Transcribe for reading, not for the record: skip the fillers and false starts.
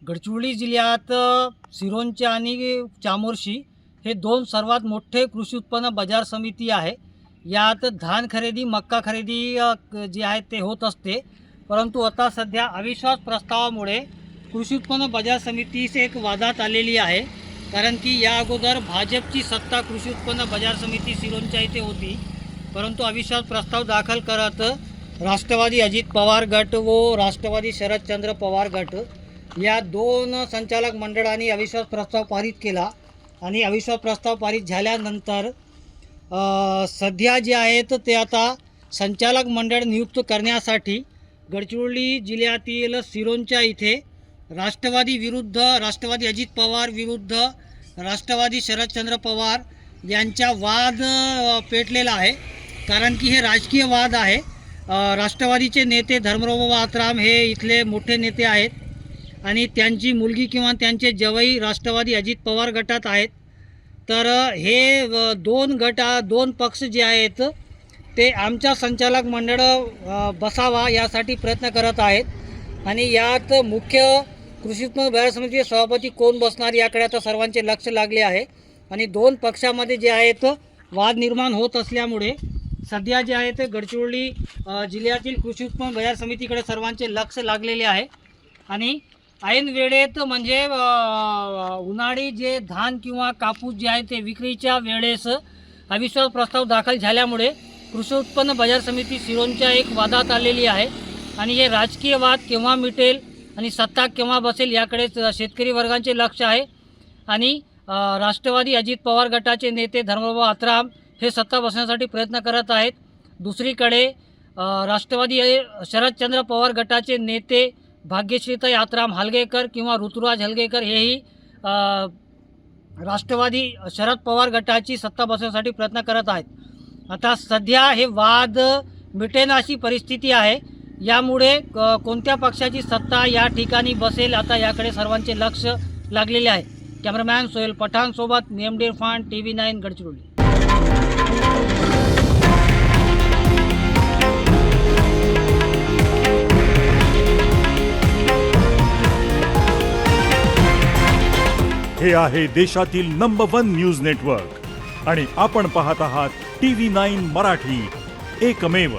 गडचिरोली जिल्ह्यात सिरोंचा आणि चामोर्शी हे दोन सर्वात मोठे कृषी उत्पन्न बाजार समिती आहे। यात धान खरेदी मक्का खरेदी जे आहे ते होत असते, परंतु आता सध्या अविश्वास प्रस्तावामुळे कृषी उत्पन्न बाजार समितीस एक वादात आलेली आहे। कारण की या अगोदर भाजपची सत्ता कृषी उत्पन्न बाजार समिती सिरोंचा इथे होती, परंतु अविश्वास प्रस्ताव दाखल करत राष्ट्रवादी अजित पवार गट व राष्ट्रवादी शरदचंद्र पवार गट या दोन संचालक मंडळांनी अविश्वास प्रस्ताव पारित केला आणि अविश्वास प्रस्ताव पारित झाल्यानंतर सध्या जे आहेत ते आता संचालक मंडळ नियुक्त करण्यासाठी गडचिरोली जिल्ह्यातील सिरोंचा इथे राष्ट्रवादी अजित पवार विरुद्ध राष्ट्रवादी शरदचंद्र पवार यांचा वाद पेटलेला आहे। कारण की हे राजकीय वाद आहे। राष्ट्रवादीचे नेते धर्मराव आत्राम हे इथले मोठे नेते आहेत आणि त्यांची मुलगी किंवा त्यांचे जवई राष्ट्रवादी अजित पवार गटात आहेत। तर हे दोन पक्ष जे आहेत ते आमच्या संचालक मंडळ बसावा यासाठी प्रयत्न करत आहेत आणि यात मुख्य कृषी उत्पन्न बाजार समितीचे सभापती कोण बसणार याकडे आता सर्वांचे लक्ष लागले आहे। आणि दोन पक्षामध्ये जे आहेत वाद निर्माण होत असल्यामुळे सध्या जे आहे ते गडचिरोली जिल्ह्यातील कृषी उत्पन्न बाजार समितीकडे सर्वांचे लक्ष लागलेले आहे। आणि ऐन वेळेत म्हणजे उन्हाळी जे धान किंवा कापूस जे आहे ते विक्रीच्या वेळेस अविश्वास प्रस्ताव दाखल झाल्यामुळे कृषी उत्पन्न बाजार समिती सिरोंचा एक वादात आलेली आहे। आणि हे राजकीय वाद केव्हा मिटेल आणि सत्ता केव्हा बसेल याकडे शेतकरी वर्गांचे लक्ष आहे। आणि राष्ट्रवादी अजित पवार गटाचे नेते धर्मराव आत्राम हे सत्ता बसण्यासाठी प्रयत्न करत आहेत। दुसरीकडे राष्ट्रवादी शरदचंद्र पवार गटाचे नेते भाग्यश्रीताई आत्राम हलगेकर किंवा ऋतुराज हलगेकर हेही राष्ट्रवादी शरद पवार गटाची सत्ता बसवण्यासाठी प्रयत्न करत आहेत। आता सध्या हे वाद मिटेना अशी परिस्थिती आहे। यामुळे कोणत्या पक्षाची सत्ता या ठिकाणी बसेल आता याकडे सर्वांचे लक्ष लागलेले आहे। कॅमेरामॅन सोहेल पठाण सोबत नेमडे इरफान TV9 गडचिरोली। हे आहे देशातील नंबर 1 न्यूज नेटवर्क आणि आपण पाहत आहात TV9 मराठी, एकमेव।